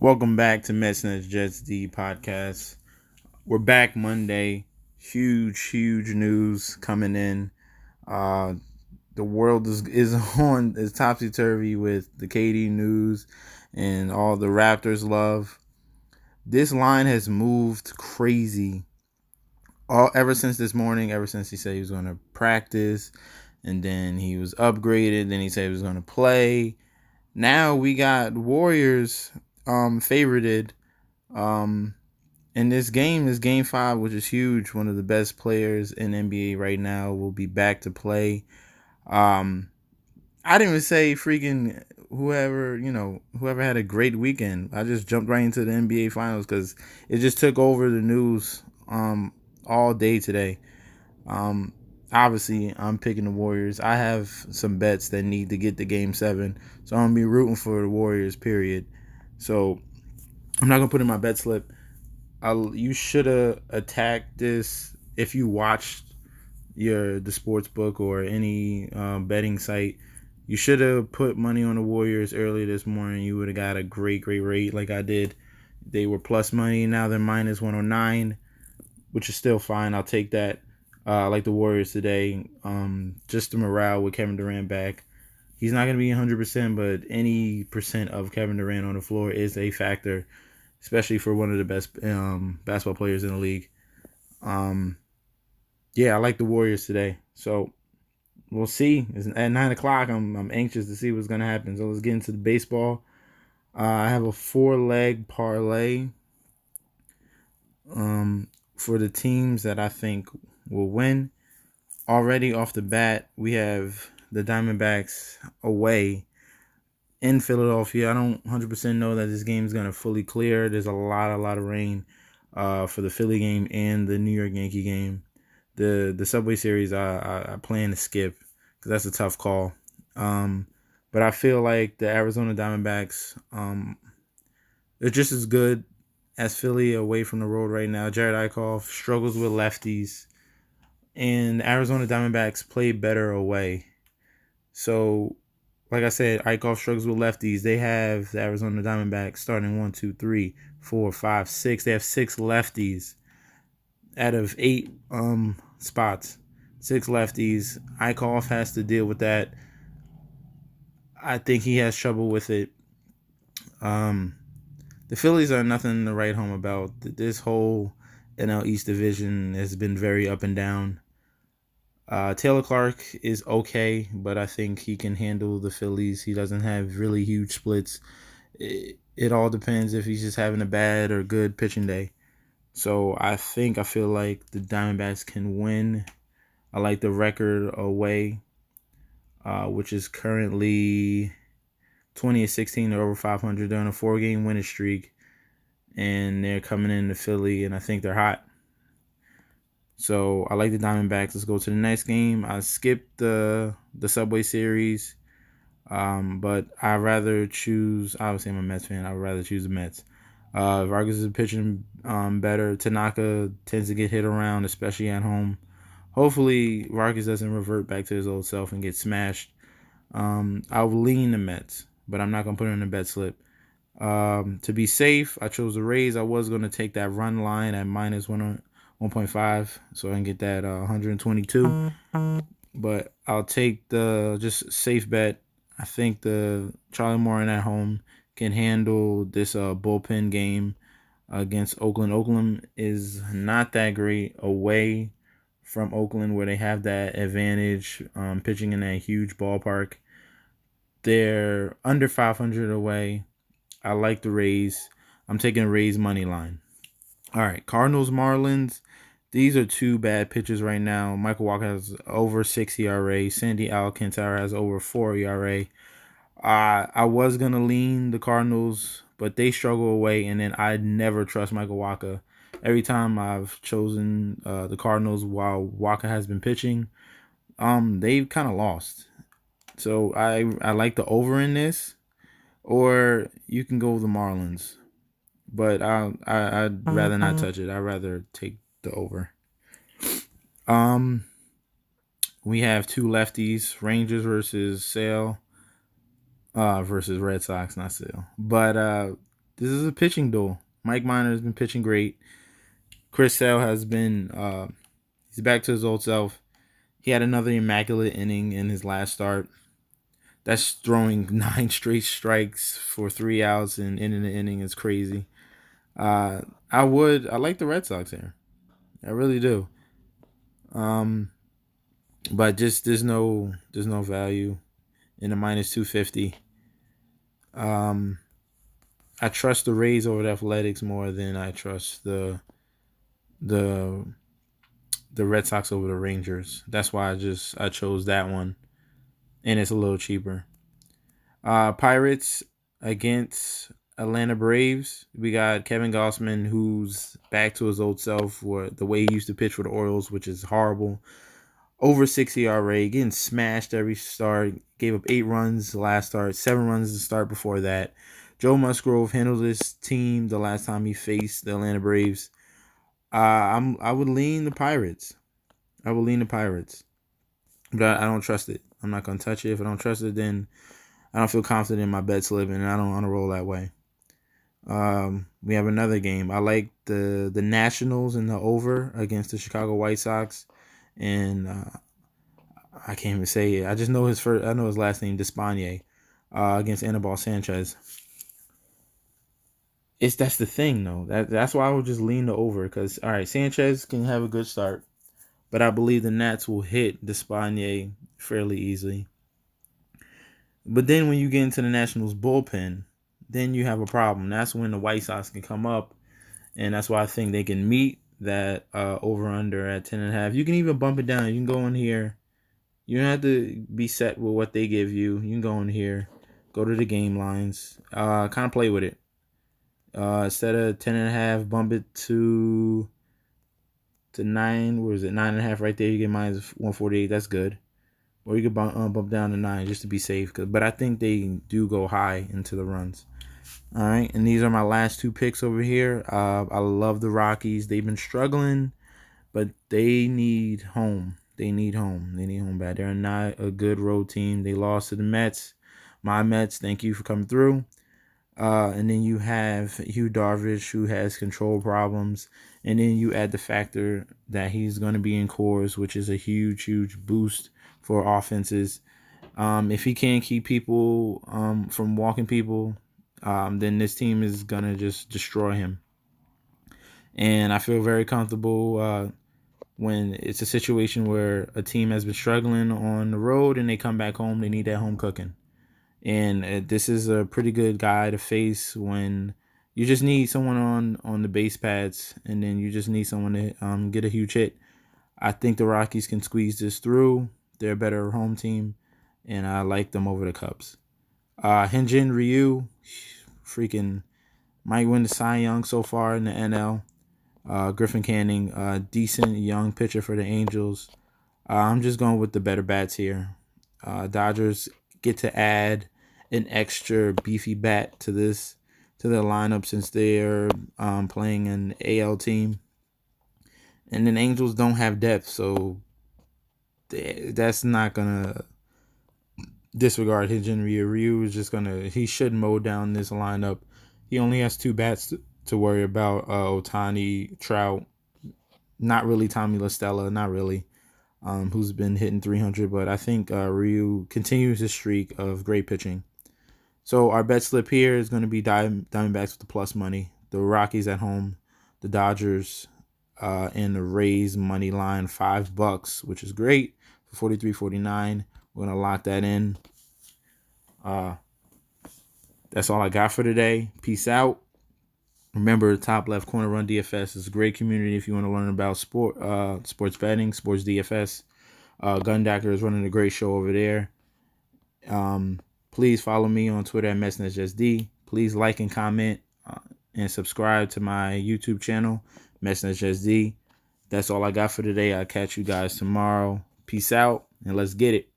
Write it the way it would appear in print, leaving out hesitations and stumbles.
Welcome back to Mets Jets D podcast. We're back Monday. Huge news coming in. Uh, the world is topsy turvy with the KD news and all the Raptors love. This line has moved crazy all ever since this morning. Ever since he said he was going to practice, and then he was upgraded. Then he said he was going to play. Now we got Warriors favorited. In this game 5, which is huge. One of the best players in NBA right now will be back to play. I didn't even say freaking whoever had a great weekend. I just jumped right into the NBA finals because it just took over the news all day today. Obviously, I'm picking the Warriors. I have some bets that need to get to Game 7, so I'm gonna be rooting for the Warriors. Period. So I'm not gonna put in my bet slip. You should have attacked this if you watched the sports book or any betting site. You should have put money on the Warriors earlier this morning. You would have got a great rate like I did. They were plus money. Now they're minus 109, which is still fine. I'll take that. I like the Warriors today. Just the morale with Kevin Durant back. He's not going to be 100%, but any percent of Kevin Durant on the floor is a factor, especially for one of the best basketball players in the league. I like the Warriors today. So we'll see. It's at 9 o'clock. I'm anxious to see what's going to happen. So let's get into the baseball. I have a 4-leg parlay for the teams that I think will win. Already off the bat, we have the Diamondbacks away in Philadelphia. I don't 100% know that this game is going to fully clear. There's a lot of rain for the Philly game and the New York Yankee game. The Subway Series I plan to skip because that's a tough call. But I feel like the Arizona Diamondbacks they're just as good as Philly away from the road right now. Jared Eichhoff struggles with lefties, and the Arizona Diamondbacks play better away. So, like I said, Eichhoff struggles with lefties. They have the Arizona Diamondbacks starting 1, 2, 3, 4, 5, 6. They have 6 lefties out of 8 spots. 6 lefties. Eichhoff has to deal with that. I think he has trouble with it. The Phillies are nothing to write home about. This whole NL East division has been very up and down. Taylor Clark is okay, but I think he can handle the Phillies. He doesn't have really huge splits. It all depends if he's just having a bad or good pitching day. So I feel like the Diamondbacks can win. I like the record away, which is currently 20-16. They're over 500. They're on a 4-game winning streak, and they're coming into Philly, and I think they're hot. So I like the Diamondbacks. Let's go to the next game. I skipped the Subway Series, but I'd rather choose. Obviously, I'm a Mets fan. I'd rather choose the Mets. Vargas is pitching better. Tanaka tends to get hit around, especially at home. Hopefully, Vargas doesn't revert back to his old self and get smashed. I'll lean the Mets, but I'm not going to put it in a bet slip. To be safe, I chose the Rays. I was going to take that run line at minus 1.5, so I can get that 122. But I'll take the just safe bet. I think the Charlie Morton at home can handle this bullpen game against Oakland. Oakland is not that great away from Oakland, where they have that advantage pitching in that huge ballpark. They're under 500 away. I like the Rays. I'm taking Rays money line. All right, Cardinals, Marlins. These are 2 bad pitchers right now. Michael Walker has over 6 ERA. Sandy Alcantara has over 4 ERA. I was going to lean the Cardinals, but they struggle away, and then I never trust Michael Walker. Every time I've chosen the Cardinals while Walker has been pitching, they've kind of lost. So I like the over in this, or you can go with the Marlins. But I'd rather not touch it. I'd rather take the over. We have 2 lefties, Rangers versus Sale, versus Red Sox, not Sale. But this is a pitching duel. Mike Minor has been pitching great. Chris Sale has been he's back to his old self. He had another immaculate inning in his last start. That's throwing 9 straight strikes for 3 outs and ending the inning is crazy. Uh, I like the Red Sox here. I really do. But just there's no value in the -250. I trust the Rays over the Athletics more than I trust the the Red Sox over the Rangers. That's why I chose that one, and it's a little cheaper. Pirates against Atlanta Braves. We got Kevin Gossman, who's back to his old self for the way he used to pitch for the Orioles, which is horrible. Over 6 ERA, getting smashed every start. Gave up 8 runs the last start, 7 runs the start before that. Joe Musgrove handled this team the last time he faced the Atlanta Braves. I would lean the Pirates. I would lean the Pirates, but I don't trust it. I'm not gonna touch it. If I don't trust it, then I don't feel confident in my bet slip, and I don't want to roll that way. We have another game. I like the Nationals in the over against the Chicago White Sox, and I can't even say it. I just know his first. I know his last name, Despaigne, against Anibal Sanchez. That's the thing though. That's why I would just lean the over because all right, Sanchez can have a good start, but I believe the Nats will hit Despaigne fairly easily. But then when you get into the Nationals bullpen, then you have a problem. That's when the White Sox can come up, and that's why I think they can meet that over under at 10.5. You can even bump it down. You can go in here. You don't have to be set with what they give you. You can go in here, go to the game lines, kind of play with it. Instead of 10.5, bump it to 9. Where is it? 9.5 right there. You get -148. That's good. Or you could bump down to 9 just to be safe. But I think they do go high into the runs. All right, and these are my last 2 picks over here. I love the Rockies. They've been struggling, but they need home. They need home. They need home bad. They're not a good road team. They lost to the Mets. My Mets, thank you for coming through. And then you have Hugh Darvish, who has control problems. And then you add the factor that he's going to be in cores, which is a huge, huge boost for offenses. If he can't keep people from walking people, then this team is going to just destroy him. And I feel very comfortable when it's a situation where a team has been struggling on the road and they come back home, they need that home cooking. And this is a pretty good guy to face when you just need someone on the base pads, and then you just need someone to get a huge hit. I think the Rockies can squeeze this through. They're a better home team, and I like them over the Cubs. Hyunjin Ryu, freaking might win the Cy Young so far in the NL. Griffin Canning, decent young pitcher for the Angels. I'm just going with the better bats here. Dodgers get to add an extra beefy bat to their lineup since they're playing an AL team, and then Angels don't have depth, so that's not gonna disregard Hyunjin Ryu. Ryu is just he should mow down this lineup. He only has 2 bats to worry about: Ohtani, Trout, not really Tommy La Stella, not really. Who's been hitting 300, but I think Ryu continues his streak of great pitching. So our bet slip here is going to be Diamondbacks with the plus money, the Rockies at home, the Dodgers, and the Rays money line $5, which is great for 43.49. We're gonna lock that in. That's all I got for today. Peace out. Remember, top left corner Run DFS is a great community if you want to learn about sports betting, sports DFS. Gundacker is running a great show over there. Please follow me on Twitter at MessNetJSD. Please like and comment and subscribe to my YouTube channel, MessNetJSD. That's all I got for today. I'll catch you guys tomorrow. Peace out, and let's get it.